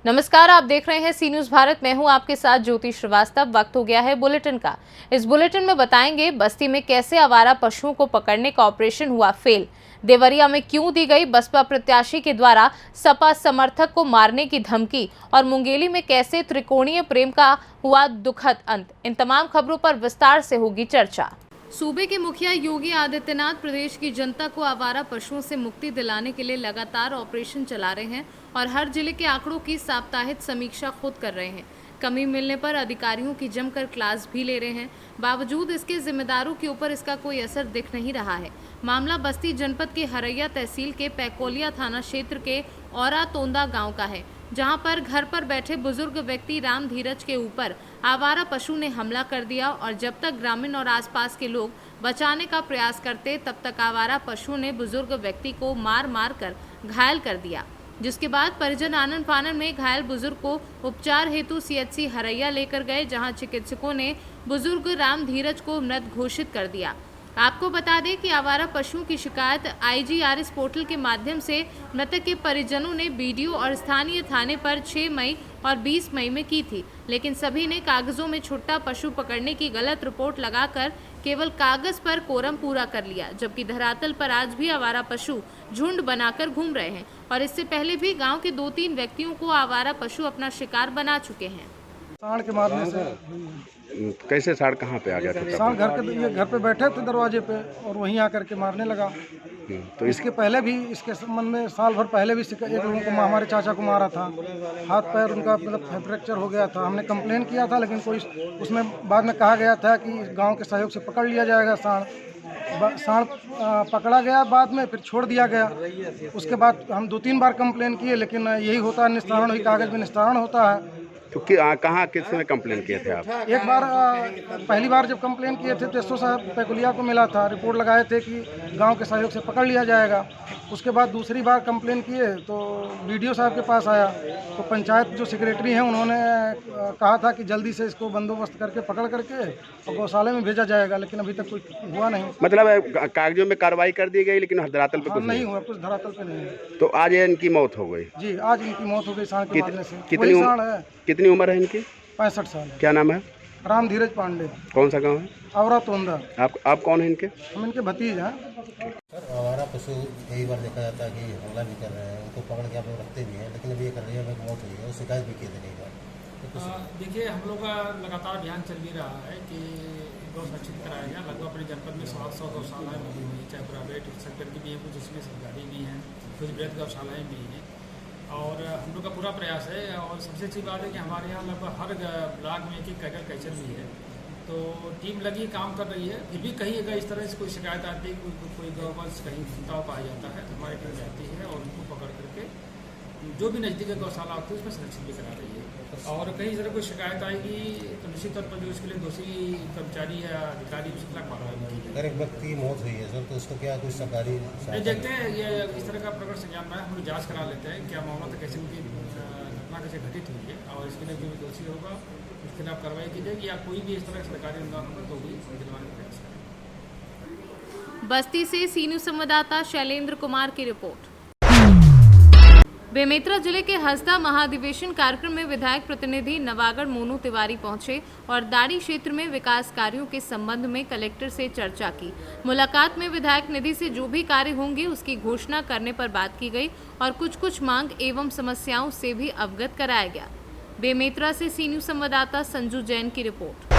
नमस्कार, आप देख रहे हैं सी न्यूज भारत। मैं हूं आपके साथ ज्योति श्रीवास्तव। वक्त हो गया है बुलेटिन का। इस बुलेटिन में बताएंगे बस्ती में कैसे आवारा पशुओं को पकड़ने का ऑपरेशन हुआ फेल, देवरिया में क्यों दी गई बसपा प्रत्याशी के द्वारा सपा समर्थक को मारने की धमकी और मुंगेली में कैसे त्रिकोणीय प्रेम का हुआ दुखद अंत। इन तमाम खबरों पर विस्तार से होगी चर्चा। सूबे के मुखिया योगी आदित्यनाथ प्रदेश की जनता को आवारा पशुओं से मुक्ति दिलाने के लिए लगातार ऑपरेशन चला रहे हैं और हर जिले के आंकड़ों की साप्ताहिक समीक्षा खुद कर रहे हैं। कमी मिलने पर अधिकारियों की जमकर क्लास भी ले रहे हैं। बावजूद इसके जिम्मेदारों के ऊपर इसका कोई असर दिख नहीं रहा है। मामला बस्ती जनपद के हरैया तहसील के पैकोलिया थाना क्षेत्र के औरा तोंदा गांव का है, जहां पर घर पर बैठे बुजुर्ग व्यक्ति राम धीरज के ऊपर आवारा पशु ने हमला कर दिया और जब तक ग्रामीण और आसपास के लोग बचाने का प्रयास करते तब तक आवारा पशु ने बुजुर्ग व्यक्ति को मार मार कर घायल कर दिया, जिसके बाद परिजन आनन फानन में घायल बुजुर्ग को उपचार हेतु सीएचसी हरैया लेकर गए, जहां चिकित्सकों ने बुजुर्ग राम धीरज को मृत घोषित कर दिया। आपको बता दें कि आवारा पशुओं की शिकायत IGRS पोर्टल के माध्यम से मृतक के परिजनों ने बीडीओ और स्थानीय थाने पर 6 मई और 20 मई में की थी, लेकिन सभी ने कागजों में छुट्टा पशु पकड़ने की गलत रिपोर्ट लगाकर केवल कागज पर कोरम पूरा कर लिया, जबकि धरातल पर आज भी आवारा पशु झुंड बनाकर घूम रहे हैं और इससे पहले भी गांव के 2-3 व्यक्तियों को आवारा पशु अपना शिकार बना चुके हैं। सांड के मारने से कैसे सांड कहाँ पे आ गया था? सांड घर पे बैठे थे दरवाजे पे और वहीं आकर के मारने लगा। तो इसके पहले भी इसके संबंध में साल भर पहले भी एक लोगों को हमारे चाचा को मारा था, हाथ पैर उनका मतलब फ्रैक्चर हो गया था। हमने कंप्लेन किया था, लेकिन कोई उसमें बाद में कहा गया था कि गांव के सहयोग से पकड़ लिया जाएगा सांड पकड़ा गया, बाद में फिर छोड़ दिया गया। उसके बाद हम 2-3 बार कंप्लेन किए, लेकिन यही होता है, निस्तारण हुई, कागज में निस्तारण होता है। तो कहाँ किसने कंप्लेन किए थे आप? एक बार पहली बार जब कंप्लेन किए थे तो एसओ साहब पैकुलिया को मिला था, रिपोर्ट लगाए थे कि गांव के सहयोग से पकड़ लिया जाएगा। उसके बाद दूसरी बार कंप्लेन किए तो बीडीओ साहब के पास आया, तो पंचायत जो सेक्रेटरी हैं उन्होंने कहा था कि जल्दी से इसको बंदोबस्त करके पकड़ करके और गौशाले में भेजा जाएगा, लेकिन अभी तक कुछ हुआ नहीं। मतलब कागजों में कार्रवाई कर दी गई, लेकिन धरातल पे कुछ नहीं हुआ, कुछ धरातल पे नहीं है। तो आज इनकी मौत हो गई? जी, आज इनकी मौत हो गई सांड के मारने से। कितनी उम्र है इनकी? 65 साल। क्या नाम है? राम धीरज पांडे। कौन सा गाँव है? औरा तोंदा। आप कौन है इनके? हम इनके भतीज हैं। आवारा पशु कई बार देखा जाता है कि हमला भी कर रहे हैं, उनको पकड़ के आप लोग रखते भी हैं, लेकिन अभी एक रैया में मौत हुई है, शिकायत भी की थी। देखिए, हम लोग का लगातार अभियान चल भी रहा है कि गौ संरक्षित कराया गया। लगभग अपने जनपद में 700 गौशालाएँ बनी हुई हैं, चाहे प्राइवेट सेक्टर की भी हैं, कुछ इसमें सरकारी भी हैं, कुछ वृहद गौशालाएँ भी हैं। और हम लोग का पूरा प्रयास है, और सबसे अच्छी बात है कि हमारे यहाँ लगभग हर ब्लॉक में एक कैगल कैचर भी है, तो टीम लगी काम कर रही है। फिर भी कहीं अगर इस तरह से कोई शिकायत आती है, कोई गौवंश कहीं छूटा पाया जाता है, तो हमारी टीम जाती है और उनको पकड़ करके जो भी नज़दीक गौशाला होती है उसमें संरक्षित भी करा रही है। और कहीं इस तरह कोई शिकायत आएगी तो निश्चित तौर पर जो इसके लिए दोषी कर्मचारी या अधिकारी उसके खिलाफ कार्रवाई की जाएगी। अगर एक व्यक्ति की मौत हुई है सर, तो उसको क्या कुछ सरकारी देखते हैं, ये इस तरह का प्रकट संज्ञान में हम जाँच करा लेते हैं क्या मामला था, कैसे उनकी घटना कैसे घटित हुई है, और इसके लिए जो भी दोषी होगा उसके खिलाफ कार्रवाई की जाएगी, या कोई भी इस तरह का सरकारी अनुदान होगा तो भी दिलवाने का प्रयास करेंगे। बस्ती से सी न्यूज संवाददाता शैलेंद्र कुमार की रिपोर्ट। बेमेतरा जिले के हसदा महाधिवेशन कार्यक्रम में विधायक प्रतिनिधि नवागढ़ मोनू तिवारी पहुंचे और दाड़ी क्षेत्र में विकास कार्यों के संबंध में कलेक्टर से चर्चा की। मुलाकात में विधायक निधि से जो भी कार्य होंगे उसकी घोषणा करने पर बात की गई और कुछ मांग एवं समस्याओं से भी अवगत कराया गया। बेमेतरा से सी न्यूज संवाददाता संजू जैन की रिपोर्ट।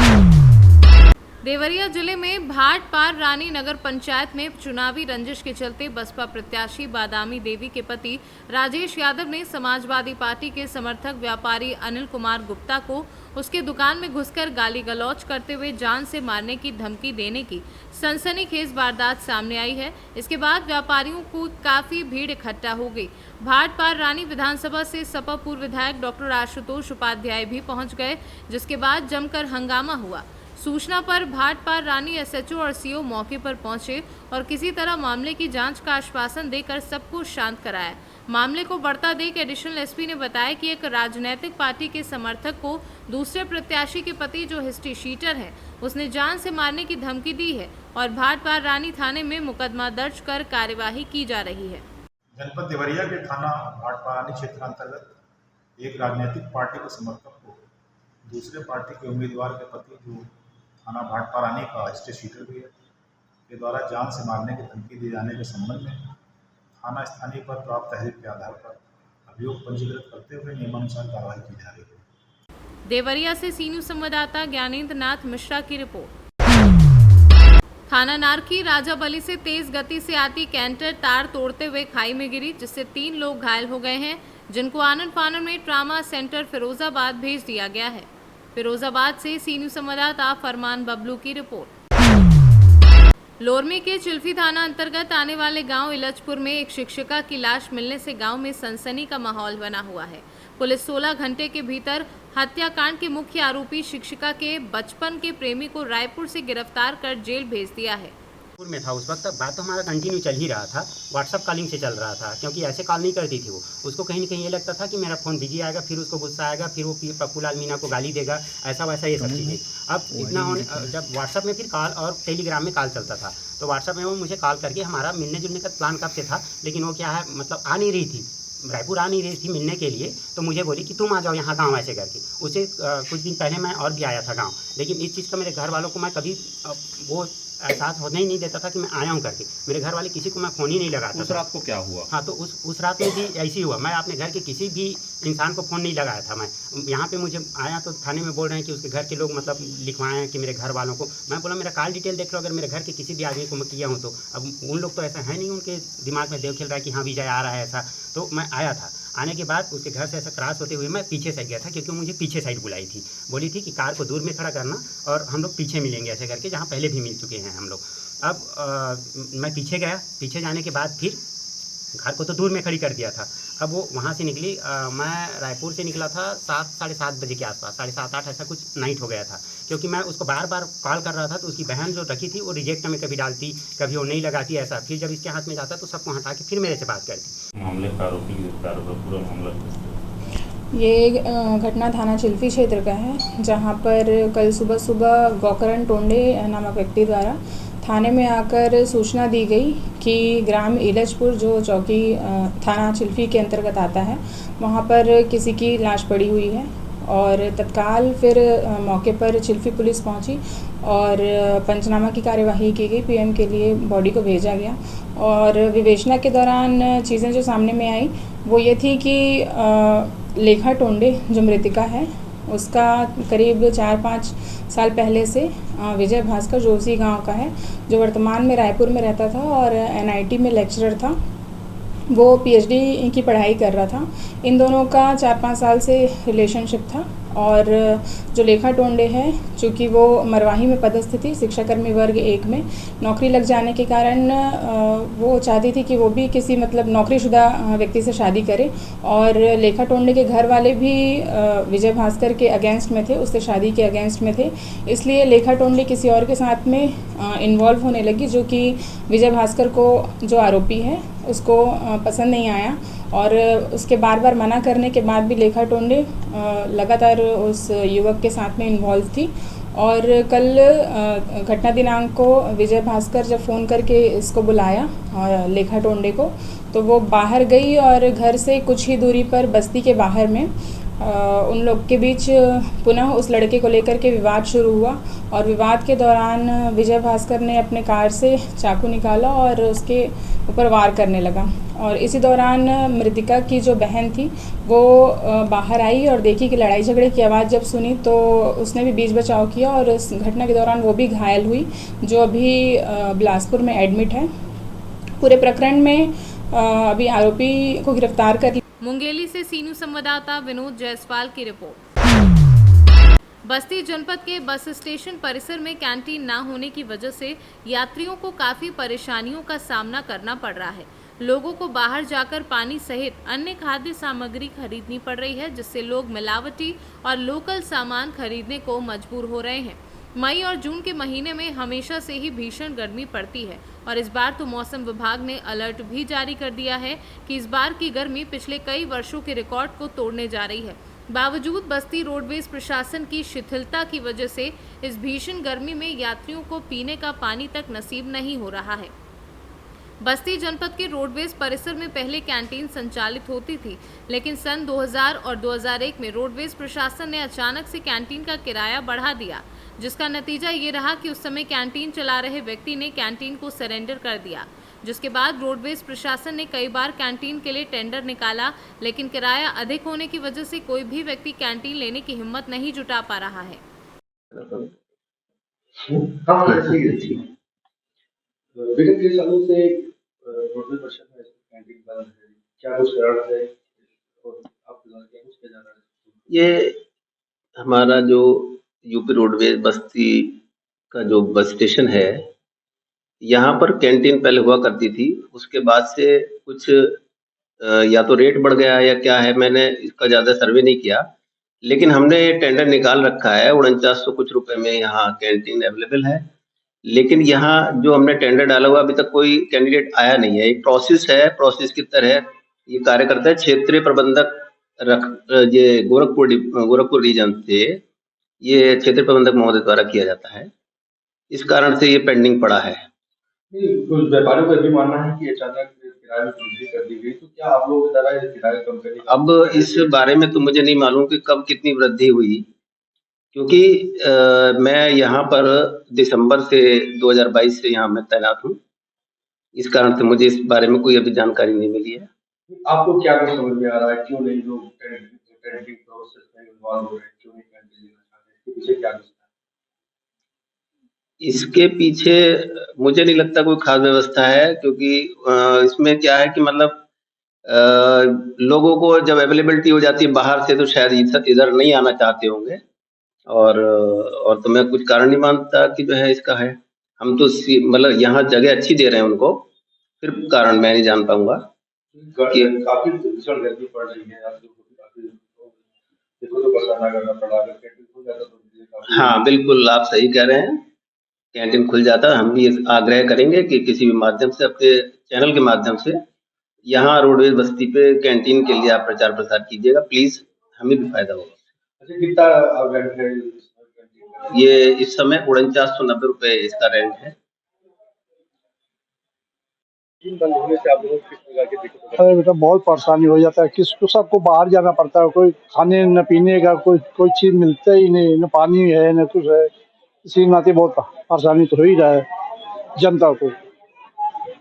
देवरिया जिले में भाट पार रानी नगर पंचायत में चुनावी रंजिश के चलते बसपा प्रत्याशी बादामी देवी के पति राजेश यादव ने समाजवादी पार्टी के समर्थक व्यापारी अनिल कुमार गुप्ता को उसके दुकान में घुसकर गाली गलौज करते हुए जान से मारने की धमकी देने की सनसनीखेज वारदात सामने आई है। इसके बाद व्यापारियों को काफी भीड़ इकट्ठा हो गई। भाट पार रानी विधानसभा से सपा पूर्व विधायक डॉक्टर आशुतोष उपाध्याय भी पहुंच गए, जिसके बाद जमकर हंगामा हुआ। सूचना पर भाट पार रानी SHO और CO मौके पर पहुंचे और किसी तरह मामले की जांच का आश्वासन देकर सबको शांत कराया। मामले को बढ़ता देख एडिशनल SP ने बताया कि एक राजनीतिक पार्टी के समर्थक को दूसरे प्रत्याशी के पति जो हिस्ट्री शीटर है उसने जान से मारने की धमकी दी है और भाट पार रानी थाने में मुकदमा दर्ज कर कार्यवाही की जा रही है। जनपद देवरिया के थाना भाट पार रानी क्षेत्र अंतर्गत एक राजनीतिक पार्टी के समर्थक को दूसरे पार्टी के उम्मीदवार के पति जो थाना भाटपारानी का स्टेट शीटर भी है के द्वारा जान से मारने की धमकी दिए जाने के संबंध में थाना स्थानीय पर प्राप्त तहरीर के आधार पर अभियोग पंजीकृत करते हुए नियमानुसार कार्रवाई की जा रही है। देवरिया से सी न्यूज़ संवाददाता ज्ञानेंद्र नाथ मिश्रा की रिपोर्ट। थाना नारकी राजाबली से तेज गति से आती कैंटर तार तोड़ते हुए खाई में गिरी, जिससे 3 लोग घायल हो गए हैं, जिनको आनन फानन में ट्रामा सेंटर फिरोजाबाद भेज दिया गया है। फिरोजाबाद से सी न्यूज़ संवाददाता फरमान बबलू की रिपोर्ट। लोरमी के चिल्फी थाना अंतर्गत आने वाले गांव इलजपुर में एक शिक्षिका की लाश मिलने से गांव में सनसनी का माहौल बना हुआ है। पुलिस 16 घंटे के भीतर हत्याकांड के मुख्य आरोपी शिक्षिका के बचपन के प्रेमी को रायपुर से गिरफ्तार कर जेल भेज दिया है। में था उस वक्त, बात तो हमारा कंटिन्यू चल ही रहा था, व्हाट्सअप कॉलिंग से चल रहा था, क्योंकि ऐसे कॉल नहीं करती थी वो। उसको कहीं ना कहीं ये लगता था कि मेरा फ़ोन बिजी आएगा, फिर उसको गुस्सा आएगा, फिर वो पप्पू लाल मीना को गाली देगा, ऐसा वैसा ये सब चीज़ें। अब इतना होने, जब व्हाट्सअप में फिर कॉल और टेलीग्राम में कॉल चलता था, तो व्हाट्सअप में वो मुझे कॉल करके हमारा मिलने जुलने का प्लान कब से था, लेकिन वो क्या है, मतलब आ नहीं रही थी, रायपुर आ नहीं रही थी मिलने के लिए। तो मुझे बोली कि तुम आ जाओ यहाँ गांव ऐसे करके। उसे कुछ दिन पहले मैं और भी आया था गांव, लेकिन इस चीज़ का मेरे घर वालों को मैं कभी वो एहसास होने ही नहीं देता था कि मैं आया हूँ करके। मेरे घर वाले किसी को मैं फ़ोन ही नहीं लगाता। उस रात को क्या हुआ? हाँ, तो उस रात में भी ऐसे ही हुआ। मैं अपने घर के किसी भी इंसान को फ़ोन नहीं लगाया था। मैं यहाँ पे मुझे आया तो थाने में बोल रहे हैं कि उसके घर के लोग मतलब लिखवाए हैं कि मेरे घर वालों को। मैं बोला मेरा कॉल डिटेल देख लो, अगर मेरे घर के किसी भी आदमी को मैं किया हूँ तो। अब उन लोग तो ऐसा है नहीं, उनके दिमाग में देव खेल रहा है कि हाँ विजय आ रहा है ऐसा। तो मैं आया था, आने के बाद उसके घर से ऐसा क्रॉस होते हुए मैं पीछे साइड गया था, क्योंकि मुझे पीछे साइड बुलाई थी। बोली थी कि कार को दूर में खड़ा करना और हम लोग पीछे मिलेंगे ऐसे करके, जहाँ पहले भी मिल चुके हैं हम लोग। अब मैं पीछे गया, पीछे जाने के बाद फिर घर को तो दूर में खड़ी कर दिया था। अब वो वहाँ से निकली, मैं रायपुर से निकला था 7 साढ़े 7 बजे के आसपास, 7:30-8 ऐसा कुछ नाइट हो गया था, क्योंकि मैं उसको बार बार कॉल कर रहा था। तो उसकी बहन जो रखी थी वो रिजेक्ट में कभी डालती, कभी वो नहीं लगाती ऐसा। फिर जब इसके हाथ में जाता तो सबको हटा के फिर मेरे से बात करती। मामले का आरोपी गिरफ्तार होगा, पूरा मामला। ये घटना थाना चिल्फी क्षेत्र का है, जहाँ पर कल सुबह गौकरण टोंडे नामक व्यक्ति द्वारा थाने में आकर सूचना दी गई कि ग्राम इलजपुर जो चौकी थाना चिल्फी के अंतर्गत आता है, वहाँ पर किसी की लाश पड़ी हुई है। और तत्काल फिर मौके पर चिल्फी पुलिस पहुंची और पंचनामा की कार्यवाही की गई। पीएम के लिए बॉडी को भेजा गया और विवेचना के दौरान चीज़ें जो सामने में आई वो ये थी कि लेखा टोंडे जो मृतिका है उसका करीब 4-5 साल पहले से विजय भास्कर जो उसी गाँव का है, जो वर्तमान में रायपुर में रहता था और NIT में लेक्चरर था, वो PhD की पढ़ाई कर रहा था। इन दोनों का 4-5 साल से रिलेशनशिप था। और जो लेखा टोंडे है, चूँकि वो मरवाही में पदस्थ थी, शिक्षाकर्मी वर्ग 1 में नौकरी लग जाने के कारण वो चाहती थी कि वो भी किसी मतलब नौकरीशुदा व्यक्ति से शादी करे। और लेखा टोंडे के घर वाले भी विजय भास्कर के अगेंस्ट में थे, उससे शादी के अगेंस्ट में थे। इसलिए लेखा टोंडे किसी और के साथ में इन्वॉल्व होने लगी, जो कि विजय भास्कर को जो आरोपी है उसको पसंद नहीं आया। और उसके बार बार मना करने के बाद भी लेखा टोंडे लगातार उस युवक के साथ में इन्वॉल्व थी। और कल घटना दिनांक को विजय भास्कर जब फ़ोन करके इसको बुलाया लेखा टोंडे को, तो वो बाहर गई और घर से कुछ ही दूरी पर बस्ती के बाहर में उन लोग के बीच पुनः उस लड़के को लेकर के विवाद शुरू हुआ। और विवाद के दौरान विजय भास्कर ने अपने कार से चाकू निकाला और उसके ऊपर वार करने लगा। और इसी दौरान मृतिका की जो बहन थी वो बाहर आई और देखी कि लड़ाई झगड़े की आवाज़ जब सुनी तो उसने भी बीच बचाव किया और इस घटना के दौरान वो भी घायल हुई, जो अभी बिलासपुर में एडमिट है। पूरे प्रकरण में अभी आरोपी को गिरफ्तार कर। मुंगेली से सी न्यूज़ संवाददाता विनोद जायसवाल की रिपोर्ट। बस्ती जनपद के बस स्टेशन परिसर में कैंटीन न होने की वजह से यात्रियों को काफी परेशानियों का सामना करना पड़ रहा है। लोगों को बाहर जाकर पानी सहित अन्य खाद्य सामग्री खरीदनी पड़ रही है, जिससे लोग मिलावटी और लोकल सामान खरीदने को मजबूर हो रहे हैं। मई और जून के महीने में हमेशा से ही भीषण गर्मी पड़ती है और इस बार तो मौसम विभाग ने अलर्ट भी जारी कर दिया है कि इस बार की गर्मी पिछले कई वर्षों के रिकॉर्ड को तोड़ने जा रही है। बावजूद बस्ती रोडवेज प्रशासन की शिथिलता की वजह से इस भीषण गर्मी में यात्रियों को पीने का पानी तक नसीब नहीं हो रहा है। बस्ती जनपद के रोडवेज परिसर में पहले कैंटीन संचालित होती थी, लेकिन सन 2000 और 2001 में रोडवेज प्रशासन ने अचानक से कैंटीन का किराया बढ़ा दिया, जिसका नतीजा ये रहा कि उस समय कैंटीन चला रहे व्यक्ति ने कैंटीन को सरेंडर कर दिया। जिसके बाद रोडवेज प्रशासन ने कई बार कैंटीन के लिए टेंडर निकाला, लेकिन किराया अधिक होने की वजह से कोई भी व्यक्ति कैंटीन लेने की हिम्मत नहीं जुटा पा रहा है। विगत कई सालों से रोडवेज परिषद में कैंटीन बंद है, क्या कुछ कारण है और आपके द्वारा क्या कुछ किया जा रहा है? ये हमारा जो यूपी रोडवेज बस्ती का जो बस स्टेशन है, यहाँ पर कैंटीन पहले हुआ करती थी। उसके बाद से कुछ या तो रेट बढ़ गया या क्या है, मैंने इसका ज़्यादा सर्वे नहीं किया, लेकिन हमने टेंडर निकाल रखा है। 4900 कुछ रुपए में यहाँ कैंटीन अवेलेबल है, लेकिन यहाँ जो हमने टेंडर डाला हुआ अभी तक कोई कैंडिडेट आया नहीं है। एक प्रोसेस है, प्रोसेस की तरह ये कार्य करता है। क्षेत्रीय प्रबंधक ये गोरखपुर रीजन से ये क्षेत्रीय प्रबंधक महोदय द्वारा किया जाता है, इस कारण से ये पेंडिंग पड़ा है। कुछ व्यापारियों का भी मानना है कि अचानक किराए में वृद्धि कर दी गई, तो क्या आप लोगों के द्वारा ये किराया कम करने का? अब इस बारे में तो मुझे नहीं मालूम कि कब कितनी वृद्धि हुई, क्योंकि मैं यहाँ पर दिसंबर से 2022 से यहाँ मैं तैनात हूँ, इस कारण से मुझे इस बारे में कोई अभी जानकारी नहीं मिली है। आपको क्या कुछ समझ में आ रहा है, क्यों नहीं लोग कैंटीन प्रोसेस में इन्वॉल्व हो रहे हैं, क्यों नहीं कैंटीन लेना चाह रहे हैं, इसके पीछे क्या कुछ है? इसके पीछे मुझे नहीं लगता कोई खास व्यवस्था है, क्योंकि इसमें क्या है कि मतलब लोगों को जब अवेलेबिलिटी हो जाती है बाहर से, तो शायद इधर नहीं आना चाहते होंगे, और तो मैं कुछ कारण नहीं मानता कि जो है इसका है। हम तो मतलब यहाँ जगह अच्छी दे रहे हैं उनको, फिर कारण मैं नहीं जान पाऊंगा। काफी भीषण गर्मी पड़ रही है, आप लोगों को काफी देखो तो परेशान करना पड़ा, अगर कैंटीन खुल जाता तो हाँ बिल्कुल, आप सही कह रहे हैं, कैंटीन खुल जाता। हम भी आग्रह करेंगे कि किसी भी माध्यम से, अपने चैनल के माध्यम से यहाँ रोडवेज बस्ती पे कैंटीन के लिए आप प्रचार प्रसार कीजिएगा प्लीज, हमें भी फायदा होगा। अच्छा, कितना रेंट है? ये इस समय 4990 रुपए इसका रेंट है। बंद होने से आप लोगों को किस प्रकार की दिक्कत? अरे बेटा बहुत परेशानी हो जाता है, किसको सबको बाहर जाना पड़ता है, कोई खाने न पीने का कोई चीज़ मिलता ही नहीं, न पानी है न कुछ है, इसी नाते बहुत परेशानी तो हो ही रहा है जनता को,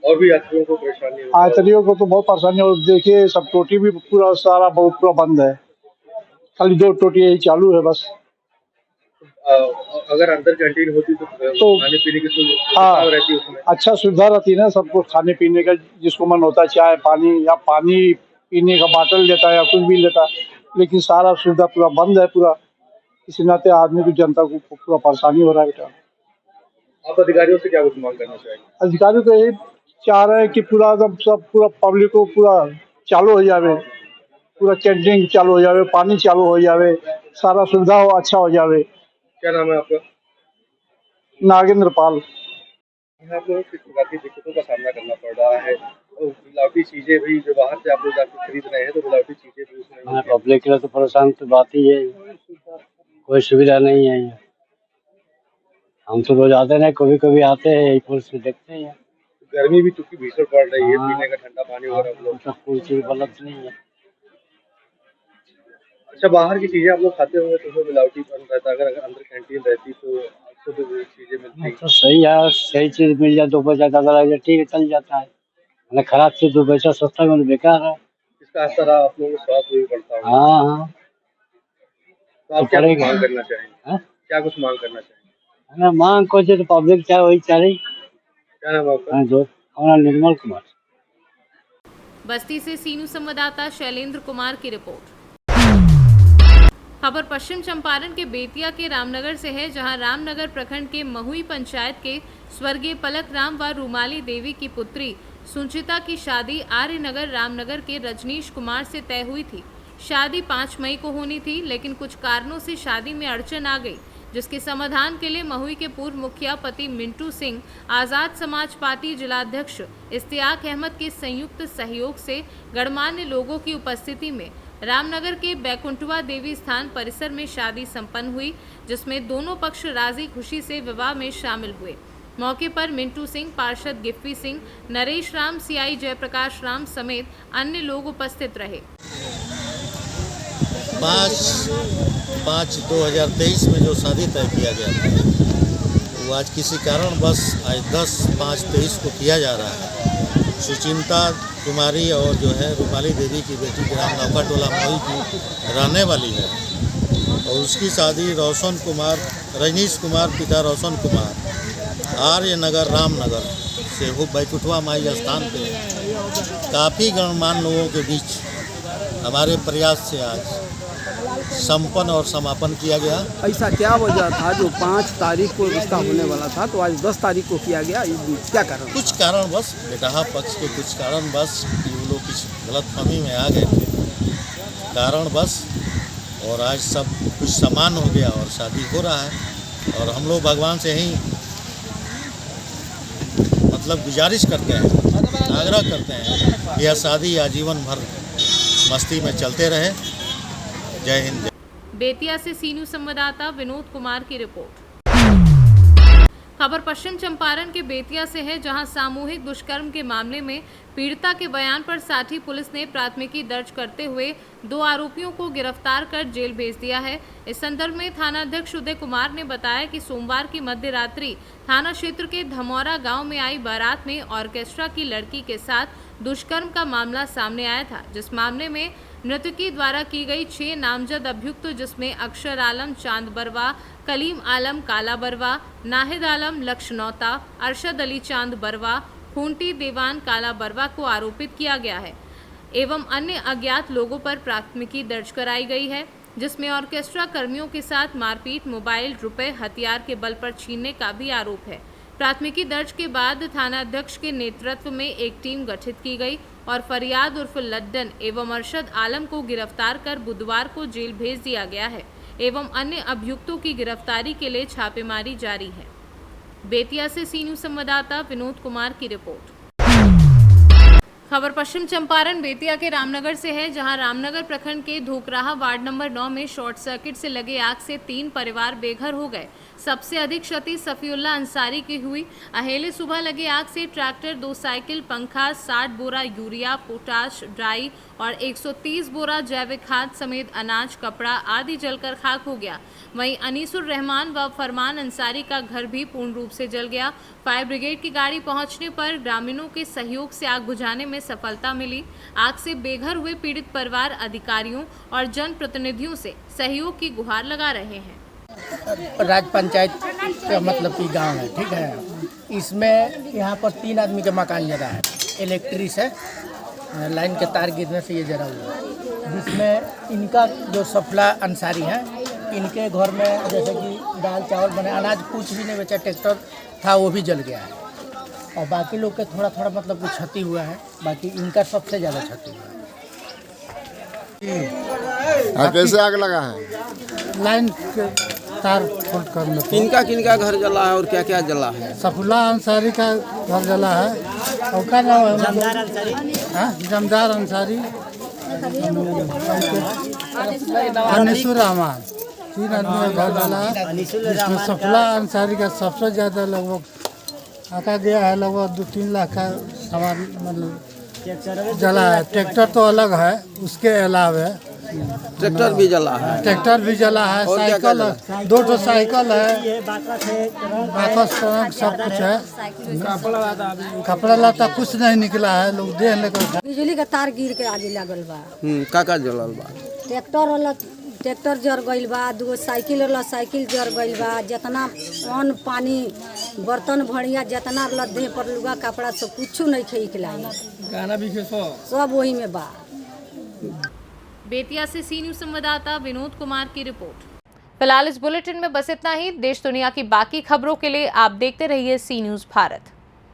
और भी यात्रियों को परेशानी है। यात्रियों को तो बहुत परेशानी। और देखिए सब टोटी भी पूरा सारा पूरा बंद है, खाली 2 टोटी यही चालू है बस। अगर अंदर कैंटीन होती तो खाने पीने की सुविधा रहती उसमें? अच्छा सुविधा रहती है ना, सबको खाने पीने का जिसको मन होता है, चाय पानी या पानी पीने का बाटल लेता है या कुछ भी लेता है, लेकिन सारा सुविधा पूरा बंद है पूरा। इसी नाते आदमी को, जनता को पूरा परेशानी हो रहा है बेटा। आप अधिकारियों से क्या कुछ मांग करना चाहिए? अधिकारियों को यही चाह रहे हैं कि पूरा एकदम सब पूरा पब्लिक को पूरा चालू हो जावे, पूरा कैंटीन चालू हो जावे, पानी चालू हो जावे, सारा सुविधा हो अच्छा हो जावे। क्या नाम है आपका? नागेंद्र पाल। यहाँ पर किस प्रकार की दिक्कतों का सामना करना पड़ रहा है, और मिलावटी चीजें भी जो बाहर से आप लोग जाकर खरीद रहे हैं, तो मिलावटी चीजें भी उसमें? पब्लिक के लिए तो परेशान तो बात ही है, कोई सुविधा नहीं है। हम तो रोज आते नहीं, कभी कभी आते हैं, यही पुल से देखते हैं। गर्मी भी चूंकि भीषण पड़ रही है, पीने का ठंडा पानी वगैरह कोई चीज उपलब्ध नहीं है। अच्छा, बाहर की चीजें आप लोग खाते होंगे तो मिलावटी रहता है, अगर अंदर कैंटीन रहती तो आपको तो चीजें मिलती तो सही है, सही चीज मिल जाए, 2 पैसा ज्यादा लग जाए, ठीक है, चल जाता है। खराब चीज 2 पैसा सस्ता में बेकार है, इसका असर आप लोगों को स्वास्थ्य भी पड़ता है। हाँ, तो आप क्या मांग करना चाहेंगे? क्या कुछ मांग करना चाहेंगे? मांग को जो पब्लिक चाहे वही चाहे। क्या नाम आपका? निर्मल कुमार। बस्ती से सीनू संवाददाता शैलेंद्र कुमार की रिपोर्ट। खबर पश्चिम चंपारण के बेतिया के रामनगर से है, जहां रामनगर प्रखंड के महुई पंचायत के स्वर्गीय पलक राम व रूमाली देवी की पुत्री सुचिता की शादी आर्यनगर रामनगर के रजनीश कुमार से तय हुई थी। शादी 5 मई को होनी थी, लेकिन कुछ कारणों से शादी में अड़चन आ गई, जिसके समाधान के लिए महुई के पूर्व मुखिया पति मिंटू सिंह, आज़ाद समाज पार्टी जिलाध्यक्ष इश्तियाक अहमद के संयुक्त सहयोग से गणमान्य लोगों की उपस्थिति में रामनगर के बैकुंठवा देवी स्थान परिसर में शादी संपन्न हुई, जिसमें दोनों पक्ष राजी खुशी से विवाह में शामिल हुए। मौके पर मिंटू सिंह, पार्षद गिफ्फी सिंह, नरेश राम, सीआई जयप्रकाश राम समेत अन्य लोग उपस्थित रहे। 5/5/2023 में जो शादी तय किया गया था वो आज किसी कारणवश आज 10/5/23 को किया जा रहा है। सुचिंता कुमारी और जो है रूपाली देवी की बेटी ग्राम नौका टोला मोई की रहने वाली है और उसकी शादी रोशन कुमार रजनीश कुमार पिता रोशन कुमार आर्य नगर रामनगर से हो बैकुठवा माई स्थान पे काफ़ी गणमान्य लोगों के बीच हमारे प्रयास से आज संपन्न और समापन किया गया। ऐसा क्या वजह था जो 5 तारीख को रिश्ता होने वाला था तो आज 10 तारीख को किया गया, क्या कारण? कुछ कारणवश बेटहा पक्ष के कुछ कारणवश वो लोग किसी गलतफहमी में आ गए थे कारणवश और आज सब कुछ समान हो गया और शादी हो रहा है और हम लोग भगवान से ही मतलब गुजारिश करते हैं, आग्रह करते हैं कि यह शादी आजीवन भर मस्ती में चलते रहे। जय हिंद। बेतिया से सी न्यूज़ संवाददाता विनोद कुमार की रिपोर्ट। खबर पश्चिम चंपारण के बेतिया से है, जहां सामूहिक दुष्कर्म के मामले में पीड़िता के बयान पर साठी पुलिस ने प्राथमिकी दर्ज करते हुए 2 आरोपियों को गिरफ्तार कर जेल भेज दिया है। इस संदर्भ में थानाध्यक्ष उदय कुमार ने बताया कि सोमवार की मध्य रात्रि थाना क्षेत्र के धमौरा गांव में आई बारात में ऑर्केस्ट्रा की लड़की के साथ दुष्कर्म का मामला सामने आया था, जिस मामले में मृतकी द्वारा की गई 6 नामजद अभियुक्त जिसमें अक्षर आलम चांद बरवा, कलीम आलम काला बरवा, नाहिद आलम लक्ष्नौता, अरशद अली चांद बरवा, खूंटी देवान काला बरवा को आरोपित किया गया है एवं अन्य अज्ञात लोगों पर प्राथमिकी दर्ज कराई गई है, जिसमें ऑर्केस्ट्रा कर्मियों के साथ मारपीट, मोबाइल, रुपए, हथियार के बल पर छीनने का भी आरोप है। प्राथमिकी दर्ज के बाद थाना अध्यक्ष के नेतृत्व में एक टीम गठित की गई और फरियाद उर्फ लड्डन एवं अरशद आलम को गिरफ्तार कर बुधवार को जेल भेज दिया गया है एवं अन्य अभियुक्तों की गिरफ्तारी के लिए छापेमारी जारी है। बेतिया से सी न्यूज़ संवाददाता विनोद कुमार की रिपोर्ट। खबर पश्चिम चंपारण बेतिया के रामनगर से है, जहां रामनगर प्रखंड के धोकराहा वार्ड नंबर 9 में शॉर्ट सर्किट से लगे आग से 3 परिवार बेघर हो गए। सबसे अधिक क्षति सफीउल्ला अंसारी की हुई। अहेले सुबह लगे आग से ट्रैक्टर, 2 साइकिल, पंखा, 60 बोरा यूरिया, पोटाश, ड्राई और 130 बोरा जैविक खाद समेत अनाज, कपड़ा आदि जलकर खाक हो गया। वहीं अनीसुर रहमान व फरमान अंसारी का घर भी पूर्ण रूप से जल गया। फायर ब्रिगेड की गाड़ी पहुंचने पर ग्रामीणों के सहयोग से आग बुझाने में सफलता मिली। आग से बेघर हुए पीड़ित परिवार अधिकारियों और जनप्रतिनिधियों से सहयोग की गुहार लगा रहे हैं। राज पंचायत का मतलब कि गांव है, ठीक है। इसमें यहाँ पर 3 आदमी का मकान जला है। इलेक्ट्रिक है, लाइन के तार गिरने से ये जला हुआ है, जिसमें इनका जो सफला अंसारी है, इनके घर में जैसे कि दाल चावल बने, अनाज कुछ भी नहीं बचा, ट्रैक्टर था वो भी जल गया है और बाकी लोग के थोड़ा थोड़ा मतलब कुछ क्षति हुआ है, बाकी इनका सबसे ज़्यादा क्षति हुआ है। कैसे आग लगा है? लाइन के तार फुट करने पर। किनका घर जला है और क्या क्या जला है? सफुल्ला अंसारी का घर जला है और क्या नाम है? जमदार अंसारी। हाँ, जमदार अंसारी, अनीसुर रहमान, 3 आदमी का घर जला है। इसमें सफुल्ला अंसारी का सबसे ज़्यादा लगभग आका गया है, लगभग 2-3 लाख का सामान मतलब जला है। ट्रैक्टर तो अलग है, उसके अलावा ट्रैक्टर भी जला है। ट्रैक्टर भी जला है, साइकिल, 2 साइकिल है, बाकस सब कुछ है। कपड़ा लता कुछ नहीं निकला है, लोग देख लेकर। बिजली का तार गिर के आगे लगल बा। का जलल बा? ट्रैक्टर जर गइल बा, 2 साइकिल वाला साइकिल जर गइल बा। जितना अन्न पानी बर्तन भड़िया जितना देह पर लुगा कपड़ा सब कुछ नहीं खिला, गाना भी सब वही में बा। बेतिया से सी न्यूज़ संवाददाता विनोद कुमार की रिपोर्ट। फिलहाल इस बुलेटिन में बस इतना ही। देश दुनिया की बाकी खबरों के लिए आप देखते रहिए सी न्यूज़ भारत।